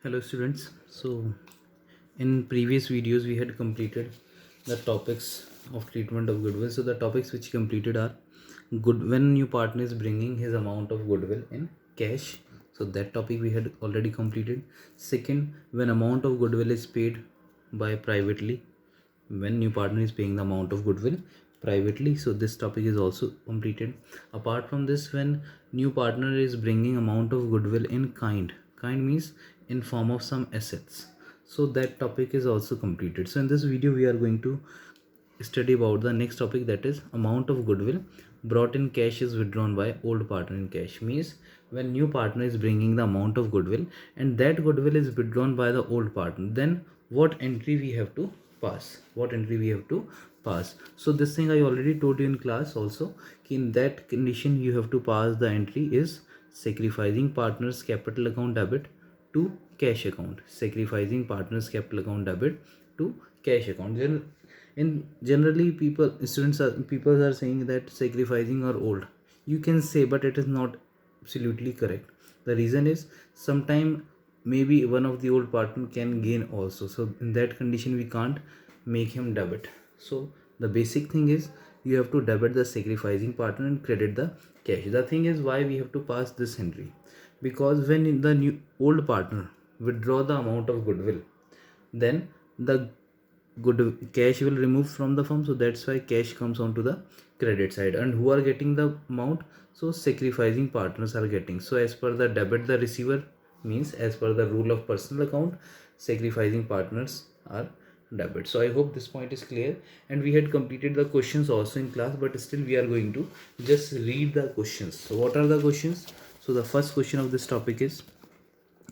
Hello students. So in previous videos we had completed the topics of treatment of goodwill. So the topics which completed are good when new partner is bringing his amount of goodwill in cash. So that topic we had already completed. Second, when amount of goodwill is paid by privately, when new partner is paying the amount of goodwill privately. So this topic is also completed. Apart from this, when new partner is bringing amount of goodwill in kind means in form of some assets, so that topic is also completed. So in this video we are going to study about the next topic, that is amount of goodwill brought in cash is withdrawn by old partner in cash. Means when new partner is bringing the amount of goodwill and that goodwill is withdrawn by the old partner, then what entry we have to pass. So this thing I already told you in class also, in that condition you have to pass the entry is sacrificing partners capital account debit to cash account. Sacrificing partners capital account debit to cash account. Then in generally people are saying that sacrificing are old. You can say, but it is not absolutely correct. The reason is sometime maybe one of the old partner can gain also, so in that condition we can't make him debit. So the basic thing is you have to debit the sacrificing partner and credit the cash. The thing is why we have to pass this entry, because when the new old partner withdraw the amount of goodwill, then the good cash will remove from the firm, so that's why cash comes onto the credit side. And who are getting the amount? So sacrificing partners are getting. So as per the debit the receiver, means as per the rule of personal account, sacrificing partners are debit. So I hope this point is clear, and we had completed the questions also in class, but still we are going to just read the questions. So what are the questions? So the first question of this topic is,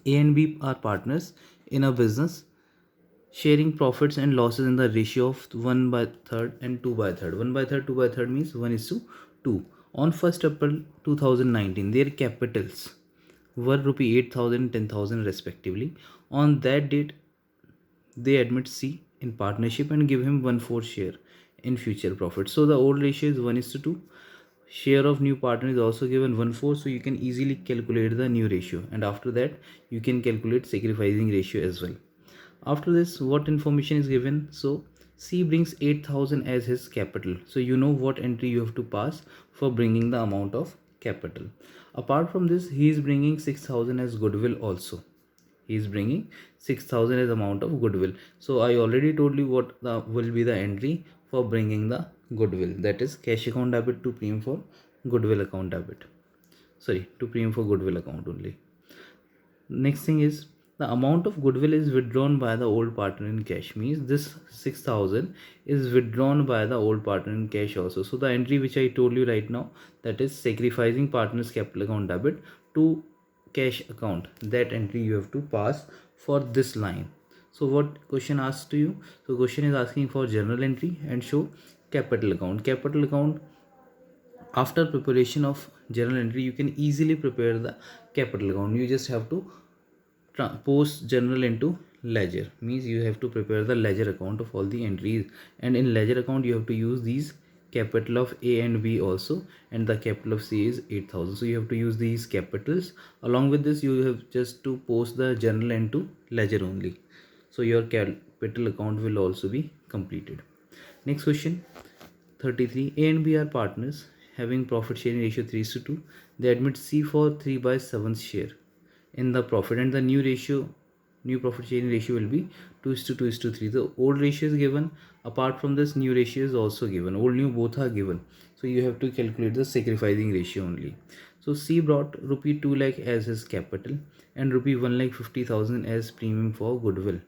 A and B are partners in a business sharing profits and losses in the ratio of 1 by third and 2 by third. 1 by third, 2 by third means 1 is to 2. On 1st April 2019, their capitals were rupee 8,000, 10,000 respectively. On that date, they admit C in partnership and give him 1/4 share in future profit. So the old ratio is 1 is to 2. Share of new partner is also given 1/4, so you can easily calculate the new ratio, and after that you can calculate sacrificing ratio as well. After this, what information is given? So C brings 8,000 as his capital, so you know what entry you have to pass for bringing the amount of capital. Apart from this, he is bringing 6,000 as goodwill also. He is bringing 6,000 as amount of goodwill. So I already told you what will be the entry for bringing the goodwill, that is cash account debit to premium for goodwill account debit, sorry, to premium for goodwill account only. Next thing is, the amount of goodwill is withdrawn by the old partner in cash. Means this 6,000 is withdrawn by the old partner in cash also. So the entry which I told you right now, that is sacrificing partner's capital account debit to cash account, that entry you have to pass for this line. So what question asks to you? So question is asking for journal entry and show capital account. Capital account, after preparation of journal entry you can easily prepare the capital account. You just have to post journal into ledger. Means you have to prepare the ledger account of all the entries, and in ledger account you have to use these capital of A and B also, and the capital of C is 8,000, so you have to use these capitals. Along with this, you have just to post the journal into ledger only, so your capital account will also be completed. Next question 33. A and B are partners having profit sharing ratio 3 to 2. They admit C for 3 by 7th share in the profit, and the new profit sharing ratio will be 2 is to 2 is to 3. The old ratio is given. Apart from this, new ratio is also given. Old new both are given, so you have to calculate the sacrificing ratio only. So C brought rupee 2 lakh as his capital and rupee 1 lakh 50,000 as premium for goodwill.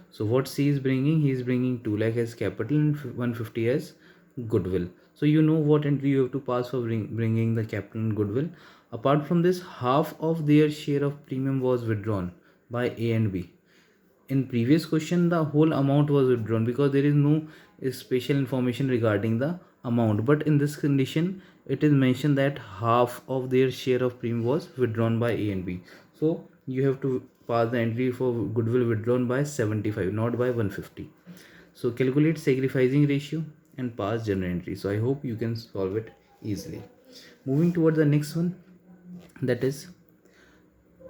So what C is bringing? He is bringing 2 lakh as capital and 150 as goodwill. So you know what entry you have to pass for bringing the capital and goodwill. Apart from this, half of their share of premium was withdrawn by A and B. In previous question, the whole amount was withdrawn because there is no special information regarding the amount. But in this condition, it is mentioned that half of their share of premium was withdrawn by A and B. So you have to pass the entry for goodwill withdrawn by 75, not by 150. So calculate sacrificing ratio and pass journal entry. So I hope you can solve it easily. Moving toward the next one, that is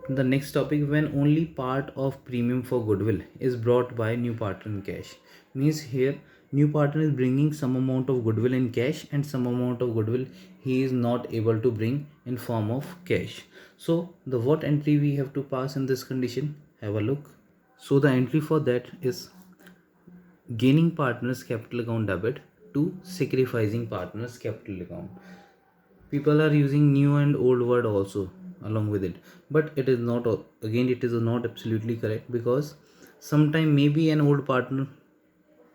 The next topic, when only part of premium for goodwill is brought by new partner in cash, means here new partner is bringing some amount of goodwill in cash and some amount of goodwill he is not able to bring in form of cash. So the what entry we have to pass in this condition, have a look. So the entry for that is gaining partners capital account debit to sacrificing partners capital account. People are using new and old word also along with it, but it is not, again it is not absolutely correct, because sometime maybe an old partner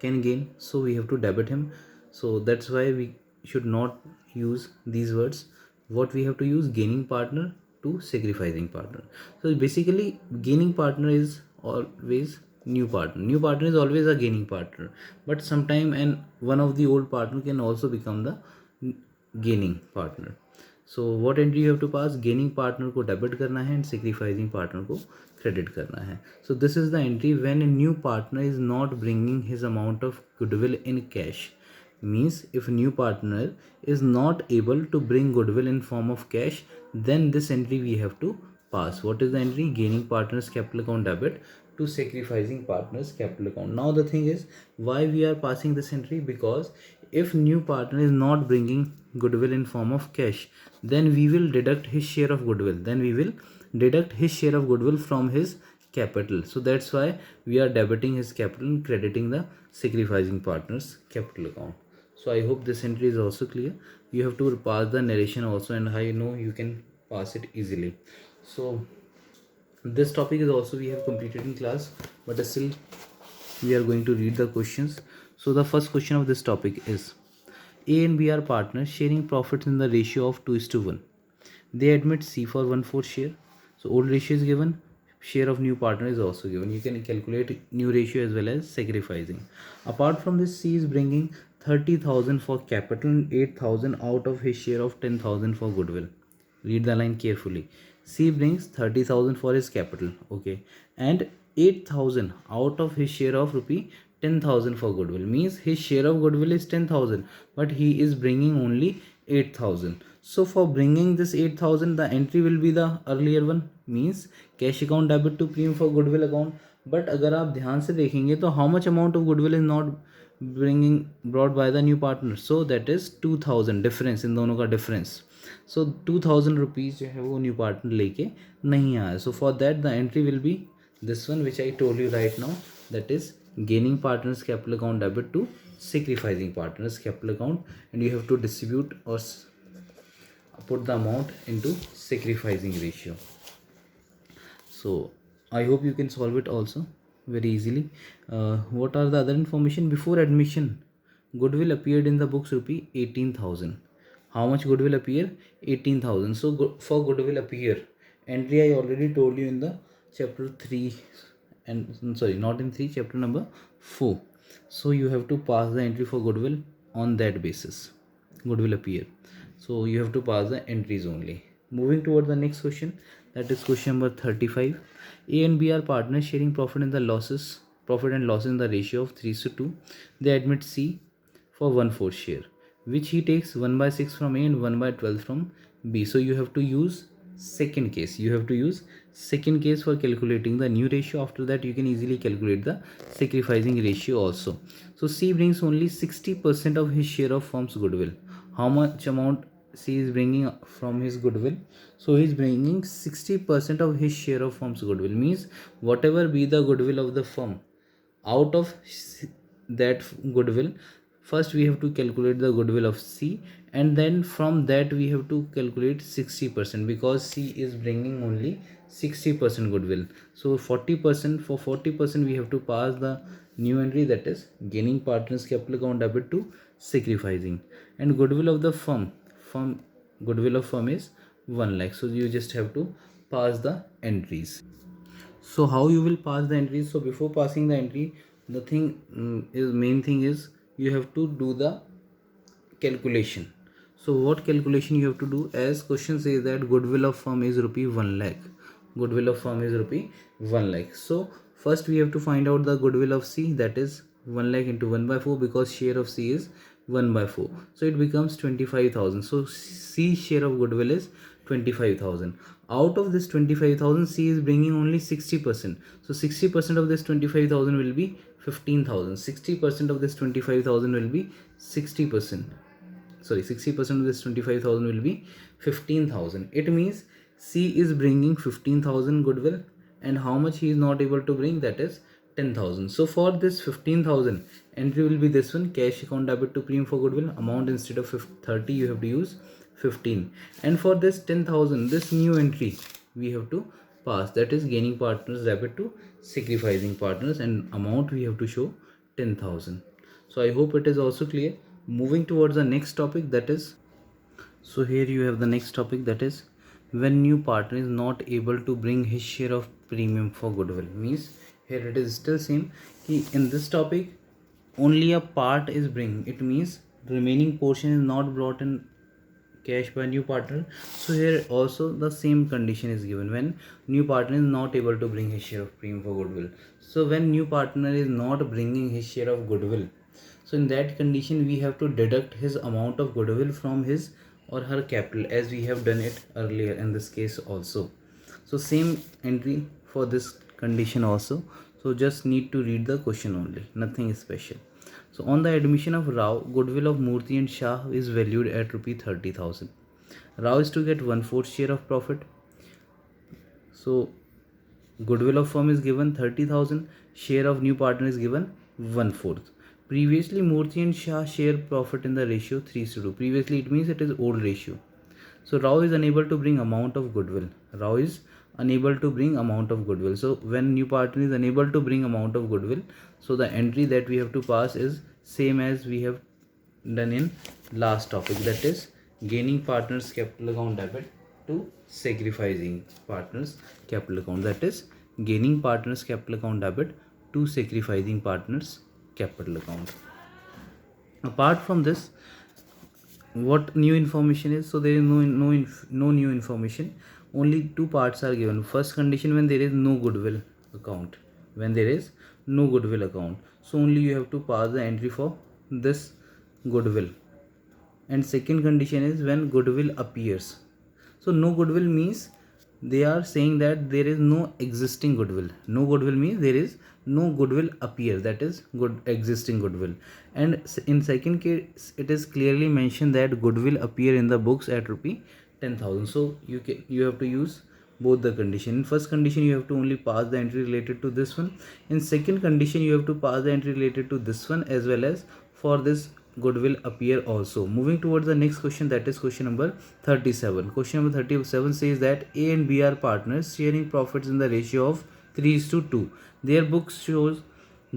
can gain, so we have to debit him. So that's why we should not use these words. What we have to use, gaining partner to sacrificing partner. So basically gaining partner is always new partner is always a gaining partner, but sometime and one of the old partner can also become the gaining partner. So what entry you have to pass, gaining partner को debit करना है and sacrificing partner को credit करना है. So this is the entry when a new partner is not bringing his amount of goodwill in cash. Means if new partner is not able to bring goodwill in form of cash, then this entry we have to pass. What is the entry? Gaining partners capital account debit to sacrificing partners capital account. Now the thing is, why we are passing this entry? Because if new partner is not bringing goodwill in form of cash, then we will deduct his share of goodwill. Then we will deduct his share of goodwill from his capital. So that's why we are debiting his capital and crediting the sacrificing partners capital account. So I hope this entry is also clear. You have to pass the narration also, and I know you can pass it easily. So this topic is also we have completed in class, but still we are going to read the questions. So the first question of this topic is, A and B are partners sharing profits in the ratio of 2:1. They admit C for 1/4 share. So old ratio is given, share of new partner is also given. You can calculate new ratio as well as sacrificing. Apart from this, C is bringing 30,000 for capital and 8,000 out of his share of 10,000 for goodwill. Read the line carefully. C brings 30,000 for his capital, okay, and 8,000 out of his share of rupee 10,000 for goodwill. Means his share of goodwill is 10,000, but he is bringing only 8,000. So for bringing this 8,000, the entry will be the earlier one, means cash account debit to premium for goodwill account. But अगर आप ध्यान से देखेंगे तो how much amount of goodwill is not brought by the new partner? So that is 2,000 difference, इन दोनों का difference. So 2,000 rupees जो है वो न्यू पार्टनर लेके नहीं आया. So for that the entry will be this one which I told you right now, that is gaining partners capital account debit to sacrificing partners capital account, and you have to distribute or put the amount into sacrificing ratio. So I hope you can solve it also very easily. What are the other information? Before admission, goodwill appeared in the books rupee 18,000. How much goodwill appear? 18,000. So for goodwill appear entry, I already told you in the chapter 3, and sorry, not in 3, chapter number 4. So you have to pass the entry for goodwill on that basis. Goodwill appear. So you have to pass the entries only. Moving toward the next question, that is question number 35. A and B are partners sharing profit and losses in the ratio of 3:2. They admit C for 1/4 share, which he takes 1/6 from A and 1/12 from B. So you have to use second case. Second case for calculating the new ratio. After that you can easily calculate the sacrificing ratio also. So C brings only 60% of his share of firm's goodwill. How much amount C is bringing from his goodwill? So he is bringing 60% of his share of firm's goodwill. Means whatever be the goodwill of the firm, out of that goodwill, first we have to calculate the goodwill of C, and then from that we have to calculate 60%, because C is bringing only 60% goodwill. So 40%, for 40% we have to pass the new entry, that is gaining partners capital account debit to sacrificing. And goodwill of the firm goodwill of firm is 1 lakh. So you just have to pass the entries. So how you will pass the entries? So before passing the entry, the thing main thing is you have to do the calculation. So what calculation you have to do? As question says that goodwill of firm is rupee 1 lakh. Goodwill of firm is rupee 1 lakh. So first we have to find out the goodwill of C, that is 1 lakh into 1/4, because share of C is 1/4. So it becomes 25,000. So C share of goodwill is 25,000. out of this 25,000, C is bringing only 60%. So 60% of this 25,000 will be 15,000. 60% of this 25,000 will be 60%. Sorry, 60% of this 25,000 will be 15,000. It means C is bringing 15,000 goodwill, and how much he is not able to bring, that is 10,000. So for this 15,000, entry will be this one, cash account debit to premium for goodwill. Amount instead of 30, you have to use 15. And for this 10,000, this new entry we have to pass, that is gaining partners debit to sacrificing partners, and amount we have to show 10,000. So I hope it is also clear. Moving towards the next topic, that is, so here you have the next topic, that is when new partner is not able to bring his share of premium for goodwill. Means here it is still same ki in this topic only a part is bring, it means the remaining portion is not brought in cash by new partner. So here also the same condition is given when new partner is not able to bring his share of premium for goodwill. So when new partner is not bringing his share of goodwill, so in that condition we have to deduct his amount of goodwill from his or her capital, as we have done it earlier in this case also. So same entry for this condition also. So just need to read the question only, nothing special. So on the admission of Rao, goodwill of Murthy and Shah is valued at rupee 30,000. Rao is to get 1/4 share of profit. So goodwill of firm is given 30,000, share of new partner is given 1/4. Previously Murthy and Shah share profit in the ratio 3:2. Previously it means it is old ratio. So Rao is unable to bring amount of goodwill. Rao is unable to bring amount of goodwill. So when new partner is unable to bring amount of goodwill, so the entry that we have to pass is same as we have done in last topic, that is gaining partners capital account debit to sacrificing partners capital account, that is gaining partners capital account debit to sacrificing partners capital account. Apart from this, what new information is? So there is no new information, only two parts are given. First condition, when there is no goodwill account, when there is no goodwill account, so only you have to pass the entry for this goodwill. And second condition is when goodwill appears. So no goodwill means they are saying that there is no existing goodwill. No goodwill means there is no goodwill appear, that is good existing goodwill. And in second case it is clearly mentioned that goodwill appear in the books at rupee 10,000. So you have to use both the condition. In first condition you have to only pass the entry related to this one. In second condition you have to pass the entry related to this one as well as for this goodwill appear also. Moving towards the next question, that is question number 37. Question number 37 says that A and B are partners sharing profits in the ratio of 3:2. Their books shows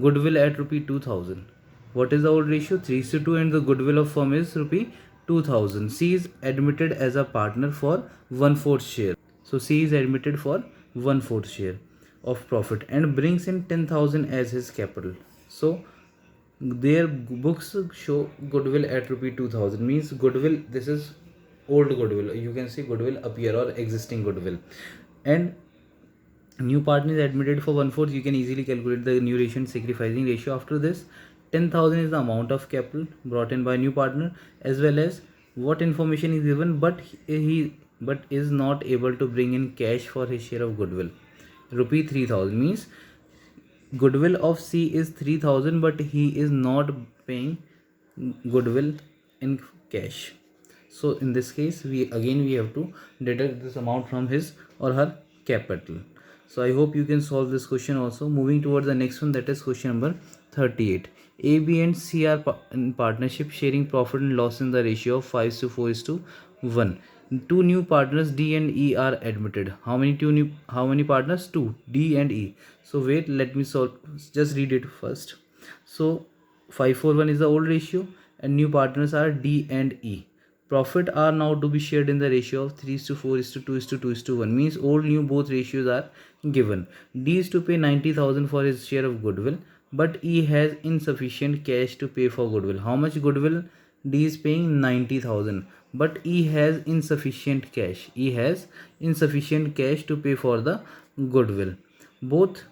goodwill at rupee 2,000. What is the old ratio? 3:2, and the goodwill of firm is rupee 2,000. C is admitted as a partner for 1/4 share. So C is admitted for 1/4 share of profit and brings in 10,000 as his capital. So their books show goodwill at rupee 2,000, means goodwill, this is old goodwill, you can see goodwill appear or existing goodwill. And new partner is admitted for 1/4. You can easily calculate the new ratio and sacrificing ratio. After this, 10,000 is the amount of capital brought in by new partner, as well as what information is given, but is not able to bring in cash for his share of goodwill. Rupee 3,000 means goodwill of C is 3,000, but he is not paying goodwill in cash. So in this case we have to deduct this amount from his or her capital. So I hope you can solve this question also. Moving towards the next one, that is question number 38. A, B and C are in partnership sharing profit and loss in the ratio of 5:4:1. Two new partners D and E are admitted. How many partners? Two, D and E. So wait, let me solve, just read it first. So 5:4:1 is the old ratio and new partners are D and E. Profit are now to be shared in the ratio of 3:4:2:2:1, means old new both ratios are given. D is to pay 90,000 for his share of goodwill, but E has insufficient cash to pay for goodwill. How much goodwill? D is paying 90,000, but E has insufficient cash. E has insufficient cash to pay for the goodwill. Both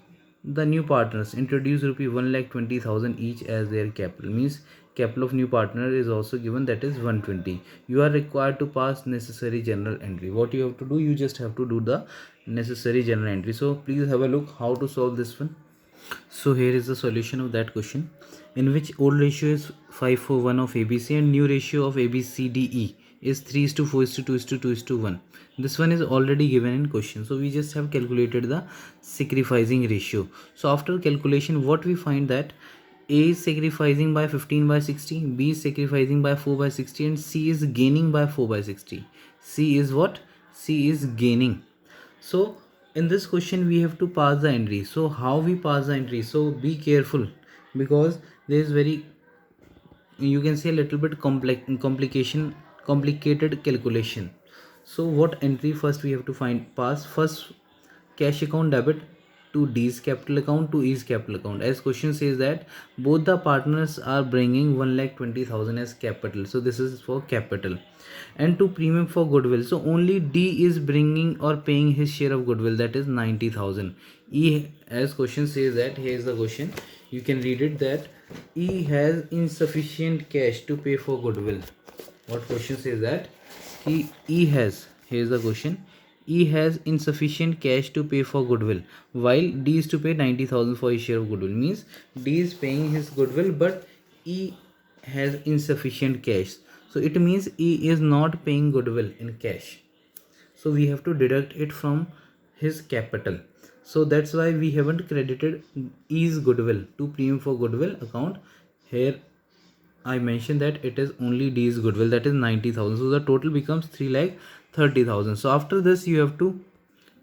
the new partners introduce rupee 1,20,000 each as their capital, means capital of new partner is also given, that is 120. You are required to pass necessary general entry. What you have to do, you just have to do the necessary general entry. So please have a look how to solve this one. So here is the solution of that question, in which old ratio is 5:1 of ABC and new ratio of ABCDE is 3:4:2:2:1. This one is already given in question, so we just have calculated the sacrificing ratio. So after calculation, what we find that A is sacrificing by 15/60, B is sacrificing by 4/60, and C is gaining by 4/60. C is what? C is gaining. So in this question we have to pass the entry. So how we pass the entry? So be careful, because there is very, you can say, a little bit complicated calculation. So what entry first we have to pass? First, cash account debit to D's capital account to E's capital account. As question says that both the partners are bringing 1,20,000 as capital, so this is for capital. And to premium for goodwill, so only D is bringing or paying his share of goodwill, that is 90,000. E, as question says that, here is the question, you can read it, that E has insufficient cash to pay for goodwill. What question says that E has, here is the question, E has insufficient cash to pay for goodwill, while D is to pay 90,000 for his share of goodwill. Means D is paying his goodwill, but E has insufficient cash. So it means E is not paying goodwill in cash. So we have to deduct it from his capital. So that's why we haven't credited E's goodwill to premium for goodwill account. Here I mentioned that it is only D's goodwill, that is 90,000. So the total becomes 3,30,000. So after this you have to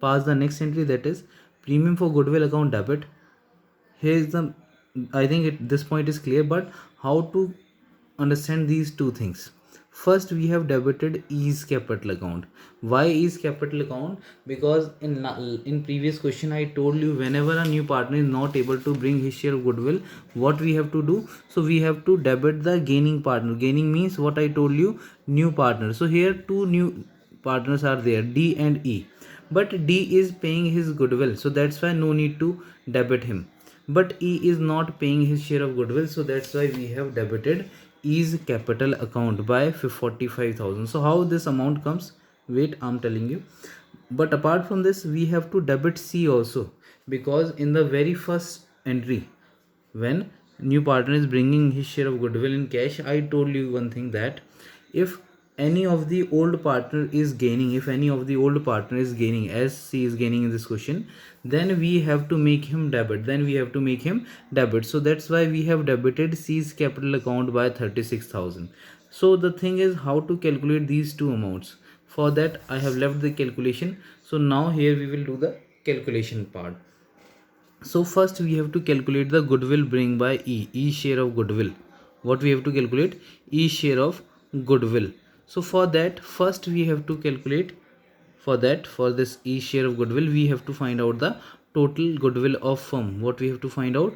pass the next entry, that is premium for goodwill account debit. Here is the, I think this point is clear, but how to understand these two things? First we have debited E's capital account. Why E's capital account? Because in previous question I told you, whenever a new partner is not able to bring his share of goodwill, what we have to do? So we have to debit the gaining partner. Gaining means what I told you, new partner. So here two new partners are there, D and E, but D is paying his goodwill, so that's why no need to debit him. But E is not paying his share of goodwill, so that's why we have debited E's capital account by 45,000. So how this amount comes? Wait, I'm telling you. But apart from this, we have to debit C also, because in the very first entry, when new partner is bringing his share of goodwill in cash, I told you one thing, that if any of the old partner is gaining, as C is gaining in this question, then we have to make him debit, so that's why we have debited C's capital account by 36,000. So the thing is how to calculate these two amounts. For that I have left the calculation. So now here we will do the calculation part. So first we have to calculate the goodwill bring by E share of goodwill. What we have to calculate? E share of goodwill. So for that, first we have to calculate, for this E share of goodwill, we have to find out the total goodwill of firm. What we have to find out?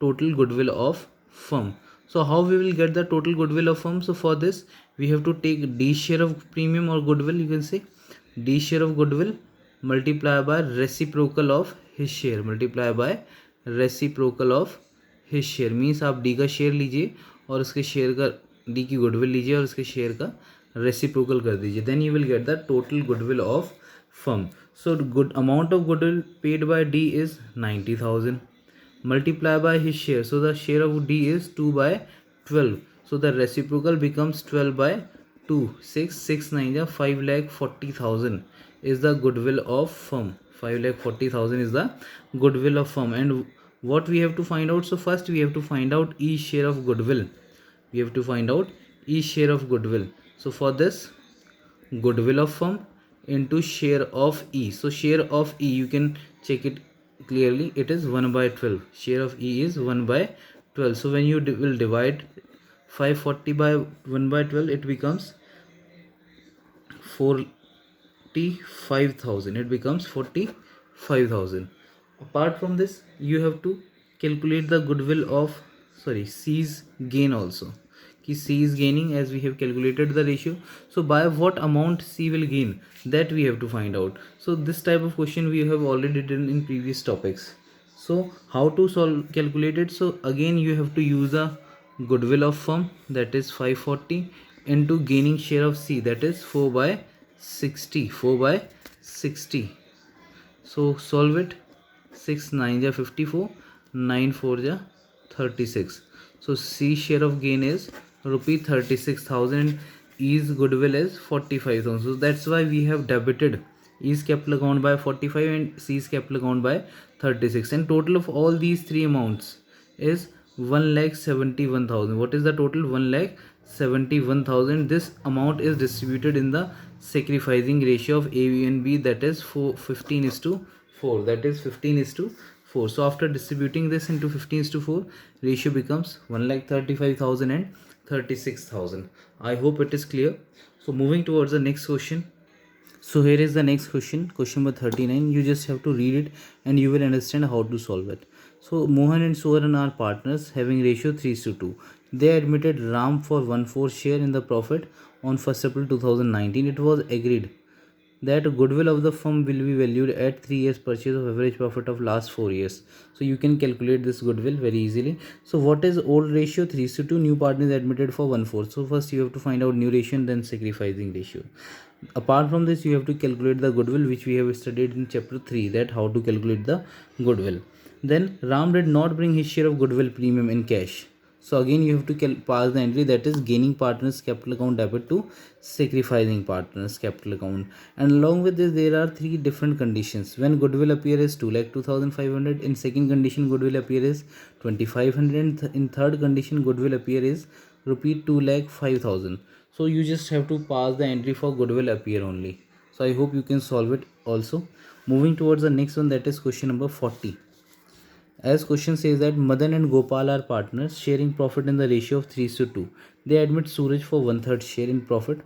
Total goodwill of firm. So how we will get the total goodwill of firm? So for this we have to take D share of premium or goodwill, you can say D share of goodwill multiply by reciprocal of his share, means आप D का share लीजिए और उसके share का, D की goodwill लीजिए और उसके शेयर का रेसिप्रोकल कर दीजिए, then you will get the total goodwill of firm. So good amount of goodwill paid by D is 90,000 multiply by his share, so the share of D is 2/12, so the reciprocal becomes 12 by 2, 6 9 5,40,000 is the goodwill of firm. 5,40,000 is the goodwill of firm. And what we have to find out? So first we have to find out E share of goodwill. So for this, goodwill of firm into share of E. So share of E, you can check it clearly, it is 1/12. Share of E is 1/12. So when you will divide 540 by 1/12, it becomes 45,000. Apart from this, you have to calculate the goodwill of C's gain also. C is gaining, as we have calculated the ratio. So by what amount C will gain, that we have to find out. So this type of question we have already done in previous topics. So how to calculate it? So again you have to use a goodwill of firm, that is 540, into gaining share of C, that is 4 by 60. 4 by 60. So solve it. 6 9 ja 54, 9 4 ja 36. So C share of gain is rupee 36,000. E's goodwill is 45,000. So that's why we have debited E's capital account by 45 and C's capital account by 36. And total of all these three amounts is 1,71,000. What is the total? 1,71,000. This amount is distributed in the sacrificing ratio of A, B and B, that is 15:4. That is 15:4. So after distributing this into 15:4, ratio becomes 1,35,000 and 36,000. I hope it is clear. So moving towards the next question. So here is the next question, question number 39. You just have to read it and you will understand how to solve it. So Mohan and Suvaran are partners having ratio 3:2. They admitted Ram for 1/4 share in the profit on 1st April 2019. It was agreed that goodwill of the firm will be valued at 3 years purchase of average profit of last 4 years. So you can calculate this goodwill very easily. So what is old ratio? 3:2. New partner is admitted for 1/4. So first you have to find out new ratio and then sacrificing ratio. Apart from this, you have to calculate the goodwill, which we have studied in chapter 3, that how to calculate the goodwill. Then Ram did not bring his share of goodwill premium in cash. So again you have to pass the entry, that is gaining partners capital account debit to sacrificing partners capital account. And along with this, there are three different conditions. When goodwill appear is 2,02,500. In second condition, goodwill appear is 2,500. In third condition, goodwill appear is rupee 2,05,000. So you just have to pass the entry for goodwill appear only. So I hope you can solve it also. Moving towards the next one, that is question number 40. As question says that Madan and Gopal are partners sharing profit in the ratio of 3:2. They admit Suraj for 1/3 share in profit.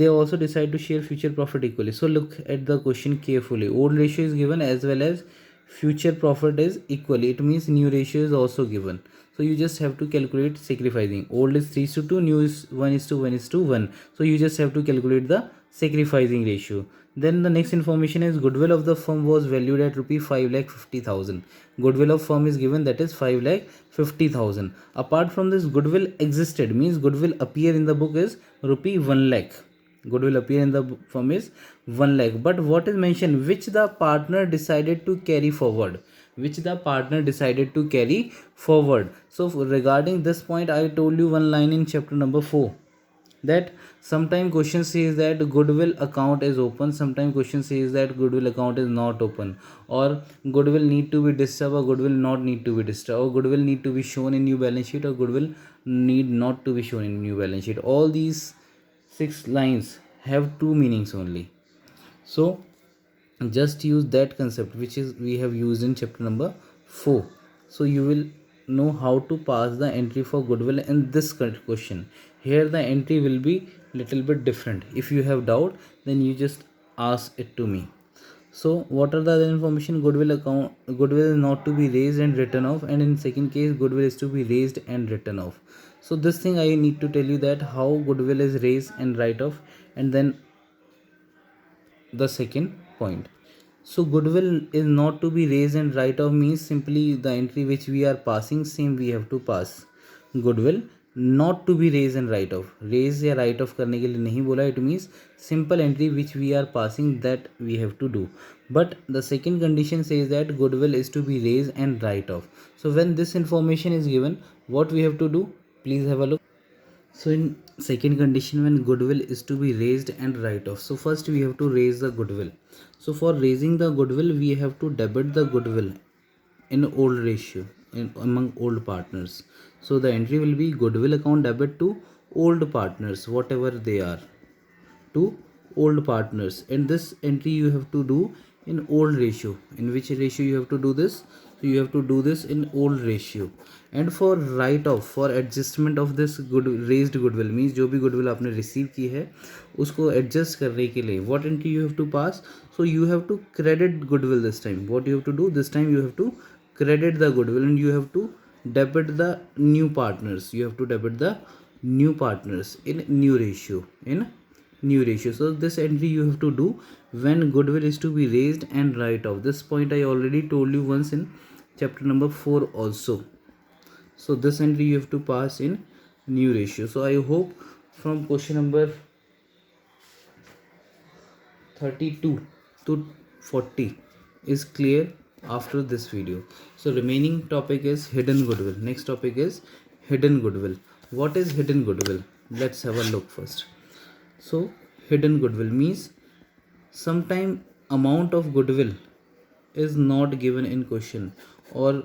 They also decide to share future profit equally. So look at the question carefully. Old ratio is given as well as future profit is equally. It means new ratio is also given. So you just have to calculate sacrificing. Old is 3:2, new is 1:1:1. So you just have to calculate the sacrificing ratio. Then the next information is goodwill of the firm was valued at rupee 5,50,000. Goodwill of firm is given, that is 5,50,000. Apart from this, goodwill existed, means goodwill appear in the book is rupee 1 lakh. Goodwill appear in the firm is 1 lakh. But what is mentioned? Which the partner decided to carry forward. Which the partner decided to carry forward. So regarding this point, I told you one line in chapter number 4. That sometime question says that goodwill account is open, sometime question says that goodwill account is not open, or goodwill need to be disturbed or goodwill not need to be disturbed, or goodwill need to be shown in new balance sheet or goodwill need not to be shown in new balance sheet. All these 6 lines have two meanings only. So just use that concept which is we have used in chapter number 4. So you will know how to pass the entry for goodwill in this question. Here the entry will be little bit different. If you have doubt, then you just ask it to me. So what are the other information? Goodwill is not to be raised and written off, and in second case goodwill is to be raised and written off. So this thing I need to tell you that how goodwill is raised and write off, and then the second point. So goodwill is not to be raised and write off means simply the entry which we are passing, same we have to pass. Goodwill not to be raised and write off. Raise या write off करने के लिए नहीं बोला. It means simple entry which we are passing, that we have to do. But the second condition says that goodwill is to be raised and write off. So when this information is given, what we have to do? Please have a look. So in second condition, when goodwill is to be raised and write off, so first we have to raise the goodwill. So for raising the goodwill, we have to debit the goodwill in old ratio among old partners. So the entry will be goodwill account debit to old partners, whatever they are, to old partners. And this entry you have to do in old ratio. In which ratio you have to do this? So you have to do this in old ratio. And for write off, for adjustment of this raised goodwill, means जो भी goodwill आपने receive की है उसको adjust करने के लिए what entry you have to pass? So you have to credit goodwill this time. What you have to do this time? You have to credit the goodwill and you have to debit the new partners. You have to debit the new partners in new ratio. So this entry you have to do when goodwill is to be raised and write off. This point I already told you once in chapter number 4 also. So this entry you have to pass in new ratio. So I hope from question number 32 to 40 is clear after this video. So remaining topic is hidden goodwill. Next topic is hidden goodwill. What is hidden goodwill? Let's have a look first. So hidden goodwill means sometime amount of goodwill is not given in question, or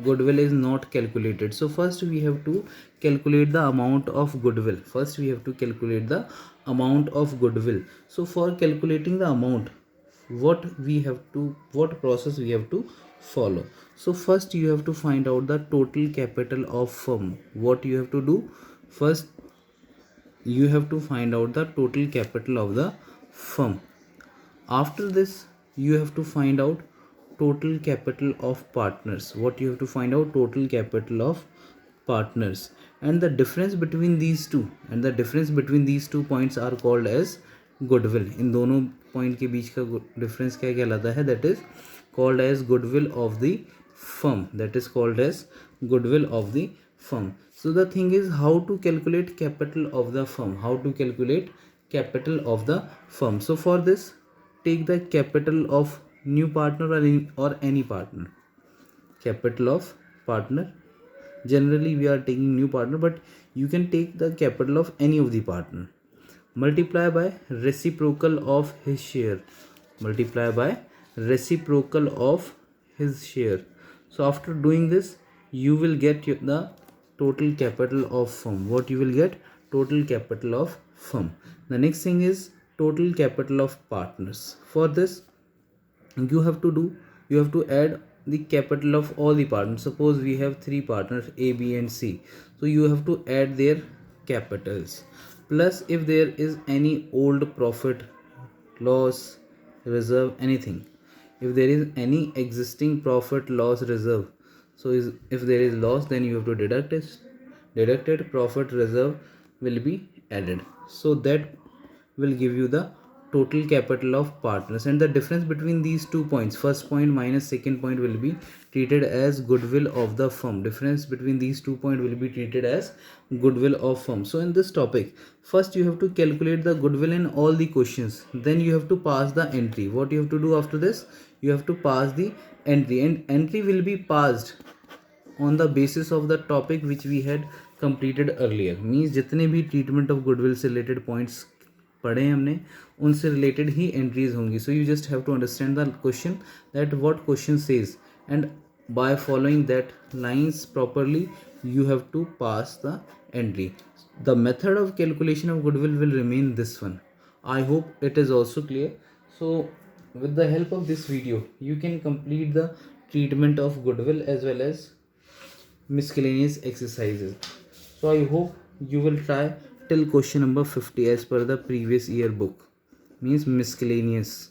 goodwill is not calculated. So first we have to calculate the amount of goodwill. So for calculating the amount, what process we have to follow? So first you have to find out the total capital of firm. What you have to do? First you have to find out the total capital of the firm. After this you have to find out total capital of partners. What you have to find out? Total capital of partners. And the difference between these two points are called as goodwill. इन दोनों point के बीच का difference क्या कहलाता है? That is called as goodwill of the firm. So the thing is, how to calculate capital of the firm? So for this, take the capital of new partner or any partner. Capital of partner, generally we are taking new partner, but you can take the capital of any of the partner. Multiply by reciprocal of his share. So after doing this, you will get the total capital of firm. What you will get? Total capital of firm. The next thing is total capital of partners. For this, you have to add the capital of all the partners. Suppose we have 3 partners, A, B and C. So you have to add their capitals, plus if there is any old profit, loss, reserve, anything. If there is any existing profit, loss, reserve, so if there is loss, then you have to deduct it. Profit, reserve will be added. So that will give you the total capital of partners. And the difference between these 2 points, first point minus second point, will be treated as goodwill of the firm. Difference between these 2 points will be treated as goodwill of firm. So in this topic, first you have to calculate the goodwill in all the questions, then you have to pass the entry. What you have to do after this? You have to pass the entry, and entry will be passed on the basis of the topic which we had completed earlier. Means जितने भी treatment of goodwill से related points पढ़े हमने, उनसे related ही entries होंगी. So you just have to understand the question, that what question says, and by following that lines properly, you have to pass the entry. The method of calculation of goodwill will remain this one. I hope it is also clear. So with the help of this video, you can complete the treatment of goodwill as well as miscellaneous exercises. So I hope you will try till question number 50 as per the previous year book, means miscellaneous.